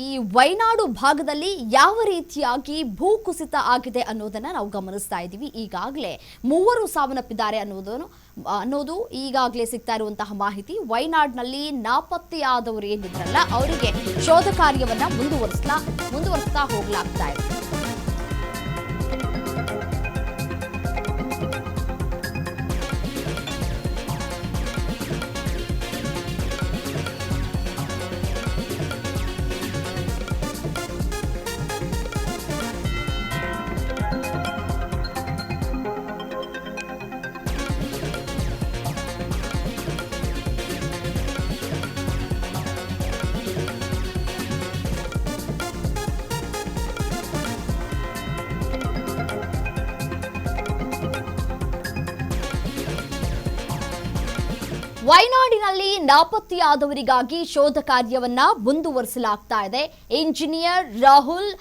ಈ ವಯನಾಡು ಭಾಗದಲ್ಲಿ ಯಾವ ರೀತಿಯಾಗಿ ಭೂಕುಸಿತ ಆಗಿದೆ ಅನ್ನೋದನ್ನ ನಾವು ಗಮನಿಸ್ತಾ ಇದ್ದೀವಿ. ಈಗಾಗಲೇ 3 ಸಾವನ್ನಪ್ಪಿದ್ದಾರೆ ಅನ್ನೋದು ಈಗಾಗಲೇ ಸಿಗ್ತಾ ಇರುವಂತಹ ಮಾಹಿತಿ. ವಯನಾಡಿನಲ್ಲಿ ನಾಪತ್ತೆಯಾದವರು ಏನಿದ್ರಲ್ಲ ಅವರಿಗೆ ಶೋಧ ಕಾರ್ಯವನ್ನ ಮುಂದುವರಿಸ್ತಾ ಹೋಗಲಾಗ್ತಾ ಇದೆ. ವಯನಾಡಿನಲ್ಲಿ ನಾಪತ್ತೆಯಾದವರಿಗಾಗಿ ಶೋಧ ಕಾರ್ಯವನ್ನ ಮುಂದುವರಿಸಲಾಗ್ತಾ ಇದೆ. ಇಂಜಿನಿಯರ್ ರಾಹುಲ್,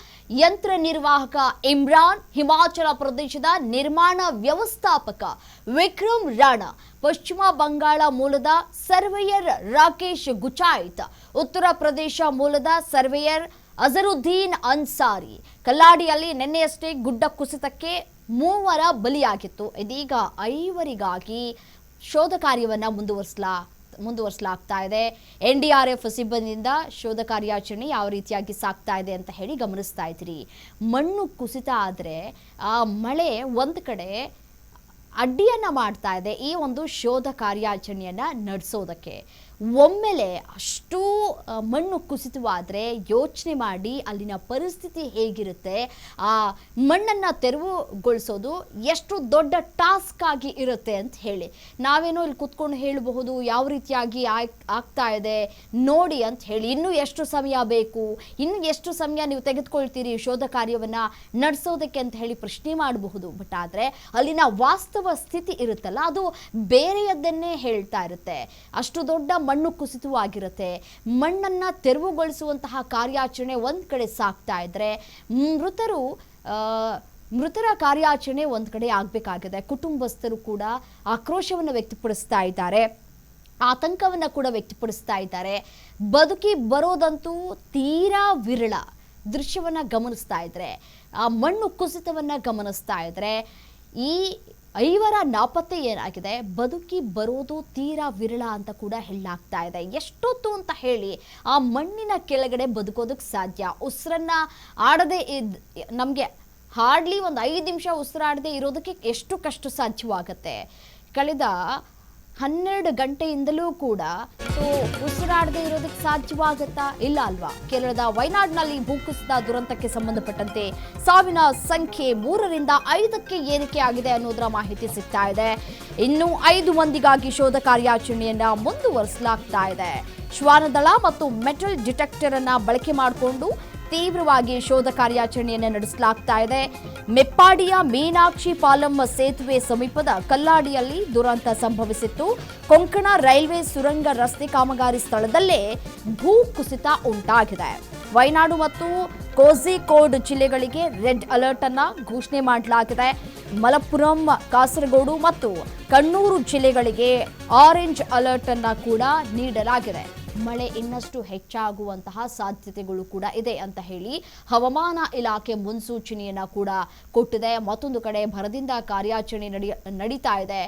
ಯಂತ್ರ ನಿರ್ವಾಹಕ ಇಮ್ರಾನ್, ಹಿಮಾಚಲ ಪ್ರದೇಶದ ನಿರ್ಮಾಣ ವ್ಯವಸ್ಥಾಪಕ ವಿಕ್ರಮ್ ರಾಣಾ, ಪಶ್ಚಿಮ ಬಂಗಾಳ ಮೂಲದ ಸರ್ವೇಯರ್ ರಾಕೇಶ್ ಗುಚಾಯಿತ್, ಉತ್ತರ ಪ್ರದೇಶ ಮೂಲದ ಸರ್ವೇಯರ್ ಅಜರುದ್ದೀನ್ ಅನ್ಸಾರಿ. ಕಲ್ಲಾಡಿಯಲ್ಲಿ ನಿನ್ನೆಯಷ್ಟೇ ಗುಡ್ಡ ಕುಸಿತಕ್ಕೆ 3 ಬಲಿಯಾಗಿತ್ತು. ಇದೀಗ 5 ಶೋಧ ಕಾರ್ಯವನ್ನ ಮುಂದುವರಿಸಲಾಗ್ತಾ ಇದೆ. NDRF ಸಿಬ್ಬಂದಿಯಿಂದ ಶೋಧ ಕಾರ್ಯಾಚರಣೆ ಯಾವ ರೀತಿಯಾಗಿ ಸಾಗ್ತಾ ಇದೆ ಅಂತ ಹೇಳಿ ಗಮನಿಸ್ತಾ ಇದ್ದೀರಿ. ಮಣ್ಣು ಕುಸಿತ ಆದರೆ ಆ ಮಳೆ ಒಂದು ಕಡೆ ಅಡ್ಡಿಯನ್ನ ಮಾಡ್ತಾ ಇದೆ ಈ ಒಂದು ಶೋಧ ಕಾರ್ಯಾಚರಣೆಯನ್ನ ನಡೆಸೋದಕ್ಕೆ. ಒಮ್ಮೆಲೆ ಅಷ್ಟು ಮಣ್ಣು ಕುಸಿತವಾದರೆ ಯೋಚನೆ ಮಾಡಿ ಅಲ್ಲಿನ ಪರಿಸ್ಥಿತಿ ಹೇಗಿರುತ್ತೆ. ಆ ಮಣ್ಣನ್ನು ತೆರವುಗೊಳಿಸೋದು ಎಷ್ಟು ದೊಡ್ಡ ಟಾಸ್ಕ್ ಆಗಿ ಇರುತ್ತೆ ಅಂತ ಹೇಳಿ ನಾವೇನೋ ಇಲ್ಲಿ ಕುತ್ಕೊಂಡು ಹೇಳಬಹುದು ಯಾವ ರೀತಿಯಾಗಿ ಆಗ್ತಾ ಇದೆ ನೋಡಿ ಅಂತ ಹೇಳಿ. ಇನ್ನೂ ಎಷ್ಟು ಸಮಯ ಬೇಕು, ಇನ್ನು ಎಷ್ಟು ಸಮಯ ನೀವು ತೆಗೆದುಕೊಳ್ತೀರಿ ಶೋಧ ಕಾರ್ಯವನ್ನು ನಡೆಸೋದಕ್ಕೆ ಅಂತ ಹೇಳಿ ಪ್ರಶ್ನೆ ಮಾಡಬಹುದು. ಬಟ್ ಆದರೆ ಅಲ್ಲಿನ ವಾಸ್ತವ ಸ್ಥಿತಿ ಇರುತ್ತಲ್ಲ ಅದು ಬೇರೆಯದನ್ನೇ ಹೇಳ್ತಾ ಇರುತ್ತೆ. ಅಷ್ಟು ದೊಡ್ಡ ಮಣ್ಣು ಕುಸಿತವಾಗಿರುತ್ತೆ. ಮಣ್ಣನ್ನ ತೆರವುಗೊಳಿಸುವಂತಹ ಕಾರ್ಯಾಚರಣೆ ಒಂದ್ ಕಡೆ ಸಾಗ್ತಾ ಇದ್ರೆ ಮೃತರ ಕಾರ್ಯಾಚರಣೆ ಒಂದ್ ಕಡೆ ಆಗ್ಬೇಕಾಗಿದೆ. ಕುಟುಂಬಸ್ಥರು ಕೂಡ ಆಕ್ರೋಶವನ್ನು ವ್ಯಕ್ತಪಡಿಸ್ತಾ ಇದ್ದಾರೆ, ಆತಂಕವನ್ನ ಕೂಡ ವ್ಯಕ್ತಪಡಿಸ್ತಾ ಇದ್ದಾರೆ. ಬದುಕಿ ಬರೋದಂತೂ ತೀರಾ ವಿರಳ. ದೃಶ್ಯವನ್ನ ಗಮನಿಸ್ತಾ ಇದ್ರೆ, ಆ ಮಣ್ಣು ಕುಸಿತವನ್ನ ಗಮನಿಸ್ತಾ ಇದ್ರೆ ಈ 5 ನಾಪತ್ತೆ ಏನಾಗಿದೆ, ಬದುಕಿ ಬರೋದು ತೀರಾ ವಿರಳ ಅಂತ ಕೂಡ ಹೇಳಲಾಗ್ತಾ ಇದೆ. ಎಷ್ಟೊತ್ತು ಅಂತ ಹೇಳಿ ಆ ಮಣ್ಣಿನ ಕೆಳಗಡೆ ಬದುಕೋದಕ್ಕೆ ಸಾಧ್ಯ? ಉಸಿರನ್ನ ಆಡದೆ ನಮಗೆ ಹಾರ್ಡ್ಲಿ ಒಂದು 5 ನಿಮಿಷ ಉಸಿರಾಡದೆ ಇರೋದಕ್ಕೆ ಎಷ್ಟು ಕಷ್ಟ ಸಾಧ್ಯವಾಗುತ್ತೆ? ಕಳೆದ 12 ಗಂಟೆಯಿಂದಲೂ ಕೂಡ ಉಸಿರಾಡದೆ ಇರೋದಕ್ಕೆ ಸಾಧ್ಯವಾಗತ್ತಾ? ಇಲ್ಲ ಅಲ್ವಾ? ಕೇರಳದ ವಯನಾಡಿನಲ್ಲಿ ಭೂಕುಸಿತ ದುರಂತಕ್ಕೆ ಸಂಬಂಧಪಟ್ಟಂತೆ ಸಾವಿನ ಸಂಖ್ಯೆ 3ರಿಂದ 5ಕ್ಕೆ ಏರಿಕೆ ಆಗಿದೆ ಅನ್ನೋದರ ಮಾಹಿತಿ ಸಿಗ್ತಾ ಇದೆ. ಇನ್ನು 5 ಮಂದಿಗಾಗಿ ಶೋಧ ಕಾರ್ಯಾಚರಣೆಯನ್ನ ಮುಂದುವರಿಸಲಾಗ್ತಾ ಇದೆ. ಶ್ವಾನದಳ ಮತ್ತು ಮೆಟಲ್ ಡಿಟೆಕ್ಟರ್ ಅನ್ನ ಬಳಕೆ ಮಾಡಿಕೊಂಡು ತೀವ್ರವಾಗಿ ಶೋಧ ಕಾರ್ಯಾಚರಣೆಯನ್ನು ನಡೆಸಲಾಗ್ತಾ ಇದೆ. ಮೆಪ್ಪಾಡಿಯ ಮೀನಾಕ್ಷಿ ಪಾಲಂ ಸೇತುವೆ ಸಮೀಪದ ಕಲ್ಲಾಡಿಯಲ್ಲಿ ದುರಂತ ಸಂಭವಿಸಿತ್ತು. ಕೊಂಕಣ ರೈಲ್ವೆ ಸುರಂಗ ರಸ್ತೆ ಕಾಮಗಾರಿ ಸ್ಥಳದಲ್ಲೇ ಭೂ ಕುಸಿತ ಉಂಟಾಗಿದೆ. ವಯನಾಡು ಮತ್ತು ಕೋಝಿಕೋಡ್ ಜಿಲ್ಲೆಗಳಿಗೆ ರೆಡ್ ಅಲರ್ಟ್ ಅನ್ನ ಘೋಷಣೆ ಮಾಡಲಾಗಿದೆ. ಮಲಪ್ಪುರಂ, ಕಾಸರಗೋಡು ಮತ್ತು ಕಣ್ಣೂರು ಜಿಲ್ಲೆಗಳಿಗೆ ಆರೆಂಜ್ ಅಲರ್ಟ್ ಅನ್ನ ಕೂಡ ನೀಡಲಾಗಿದೆ. ಮಳೆ ಇನ್ನಷ್ಟು ಹೆಚ್ಚಾಗುವಂತಹ ಸಾಧ್ಯತೆಗಳು ಕೂಡ ಇದೆ ಅಂತ ಹೇಳಿ ಹವಾಮಾನ ಇಲಾಖೆ ಮುನ್ಸೂಚನೆಯನ್ನ ಕೂಡ ಕೊಟ್ಟಿದೆ. ಮತ್ತೊಂದು ಕಡೆ ಭರದಿಂದ ಕಾರ್ಯಾಚರಣೆ ನಡೀತಾ ಇದೆ.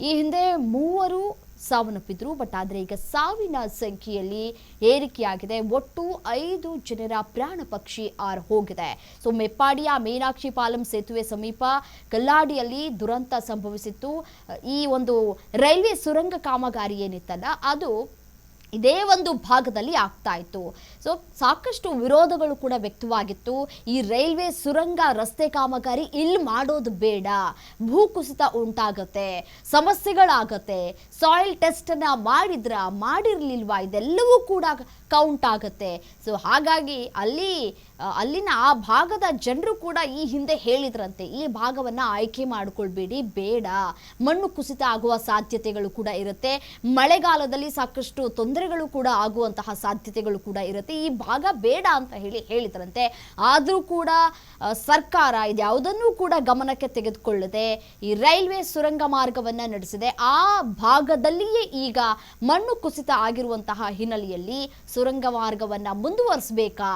ಈ ಹಿಂದೆ 3 ಸಾವನ್ನಪ್ಪಿದ್ರು, ಬಟ್ ಆದರೆ ಈಗ ಸಾವಿನ ಸಂಖ್ಯೆಯಲ್ಲಿ ಏರಿಕೆಯಾಗಿದೆ. ಒಟ್ಟು 5 ಜನರ ಪ್ರಾಣ ಪಕ್ಷಿ ಹೋಗಿದೆ. ಸೊ ಮೆಪ್ಪಾಡಿಯ ಮೀನಾಕ್ಷಿ ಪಾಲಂ ಸೇತುವೆ ಸಮೀಪ ಕಲ್ಲಾಡಿಯಲ್ಲಿ ದುರಂತ ಸಂಭವಿಸಿತ್ತು. ಈ ಒಂದು ರೈಲ್ವೆ ಸುರಂಗ ಕಾಮಗಾರಿ ಏನಿತ್ತಲ್ಲ ಅದು ಇದೇ ಒಂದು ಭಾಗದಲ್ಲಿ ಆಗ್ತಾ ಇತ್ತು. ಸೊ ಸಾಕಷ್ಟು ವಿರೋಧಗಳು ಕೂಡ ವ್ಯಕ್ತವಾಗಿತ್ತು. ಈ ರೈಲ್ವೆ ಸುರಂಗ ರಸ್ತೆ ಕಾಮಗಾರಿ ಇಲ್ಲಿ ಮಾಡೋದು ಬೇಡ, ಭೂಕುಸಿತ ಉಂಟಾಗತ್ತೆ, ಸಮಸ್ಯೆಗಳಾಗತ್ತೆ, ಸಾಯಿಲ್ ಟೆಸ್ಟ್ ಅನ್ನ ಮಾಡಿರ್ಲಿಲ್ವಾ, ಇದೆಲ್ಲವೂ ಕೂಡ ಕೌಂಟ್ ಆಗುತ್ತೆ. ಸೊ ಹಾಗಾಗಿ ಅಲ್ಲಿನ ಆ ಭಾಗದ ಜನರು ಕೂಡ ಈ ಹಿಂದೆ ಹೇಳಿದ್ರಂತೆ, ಈ ಭಾಗವನ್ನ ಆಯ್ಕೆ ಮಾಡಿಕೊಳ್ಬೇಡಿ, ಬೇಡ, ಮಣ್ಣು ಕುಸಿತ ಆಗುವ ಸಾಧ್ಯತೆಗಳು ಕೂಡ ಇರುತ್ತೆ, ಮಳೆಗಾಲದಲ್ಲಿ ಸಾಕಷ್ಟು ತೊಂದರೆ ತೊಂದರೆಗಳು ಕೂಡ ಆಗುವಂತಹ ಸಾಧ್ಯತೆಗಳು ಕೂಡ ಇರುತ್ತೆ. ಈ ಭಾಗ ಬೇಡ ಅಂತ ಹೇಳಿದ್ರಂತೆ. ಆದರೂ ಕೂಡ ಸರ್ಕಾರ ಇದ್ಯಾವುದನ್ನೂ ಕೂಡ ಗಮನಕ್ಕೆ ತೆಗೆದುಕೊಳ್ಳದೆ ಈ ರೈಲ್ವೆ ಸುರಂಗ ಮಾರ್ಗವನ್ನ ನಡೆಸಿದೆ. ಆ ಭಾಗದಲ್ಲಿಯೇ ಈಗ ಮಣ್ಣು ಕುಸಿತ ಆಗಿರುವಂತಹ ಹಿನ್ನೆಲೆಯಲ್ಲಿ ಸುರಂಗ ಮಾರ್ಗವನ್ನ ಮುಂದುವರಿಸಬೇಕಾ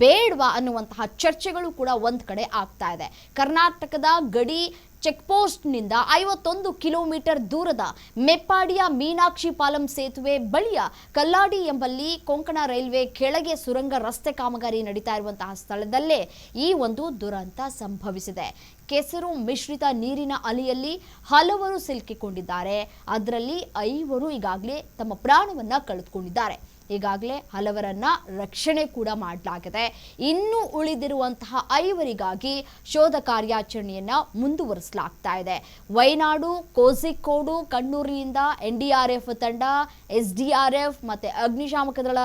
ಬೇಡವಾ ಅನ್ನುವಂತಹ ಚರ್ಚೆಗಳು ಕೂಡ ಒಂದ್ ಕಡೆ ಆಗ್ತಾ ಇದೆ. ಕರ್ನಾಟಕದ ಗಡಿ ಚೆಕ್ ಪೋಸ್ಟ್ನಿಂದ 51 ಕಿಲೋಮೀಟರ್ ದೂರದ ಮೆಪ್ಪಾಡಿಯ ಮೀನಾಕ್ಷಿ ಪಾಲಂ ಸೇತುವೆ ಬಳಿಯ ಕಲ್ಲಾಡಿ ಎಂಬಲ್ಲಿ ಕೊಂಕಣ ರೈಲ್ವೆ ಕೆಳಗೆ ಸುರಂಗ ರಸ್ತೆ ಕಾಮಗಾರಿ ನಡೀತಾ ಇರುವಂತಹ ಸ್ಥಳದಲ್ಲೇ ಈ ಒಂದು ದುರಂತ ಸಂಭವಿಸಿದೆ. ಕೆಸರು ಮಿಶ್ರಿತ ನೀರಿನ ಅಲೆಯಲ್ಲಿ ಹಲವರು ಸಿಲುಕಿಕೊಂಡಿದ್ದಾರೆ. ಅದರಲ್ಲಿ 5 ಈಗಾಗಲೇ ತಮ್ಮ ಪ್ರಾಣವನ್ನ ಕಳೆದುಕೊಂಡಿದ್ದಾರೆ. ಈಗಾಗಲೇ ಹಲವರನ್ನ ರಕ್ಷಣೆ ಕೂಡ ಮಾಡಲಾಗಿದೆ. ಇನ್ನು ಉಳಿದಿರುವಂತಹ 5 ಶೋಧ ಕಾರ್ಯಾಚರಣೆಯನ್ನ ಮುಂದುವರಿಸಲಾಗ್ತಾ ಇದೆ. ವಯನಾಡು, ಕೋಝಿಕೋಡು, ಕಣ್ಣೂರಿನಿಂದ NDRF ತಂಡ, SDRF ಮತ್ತೆ ಅಗ್ನಿಶಾಮಕ ದಳ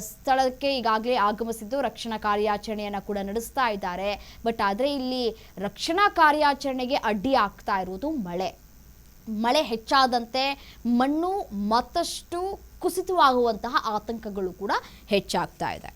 ಸ್ಥಳಕ್ಕೆ ಈಗಾಗಲೇ ಆಗಮಿಸಿದ್ದು ರಕ್ಷಣಾ ಕಾರ್ಯಾಚರಣೆಯನ್ನ ಕೂಡ ನಡೆಸ್ತಾ ಇದ್ದಾರೆ. ಬಟ್ ಆದರೆ ಇಲ್ಲಿ ರಕ್ಷಣಾ ಕಾರ್ಯಾಚರಣೆಗೆ ಅಡ್ಡಿ ಆಗ್ತಾ ಇರುವುದು ಮಳೆ ಹೆಚ್ಚಾದಂತೆ ಮಣ್ಣು ಮತ್ತಷ್ಟು ಕುಸಿತವಾಗುವಂತಹ ಆತಂಕಗಳು ಕೂಡ ಹೆಚ್ಚಾಗ್ತಾ ಇದೆ.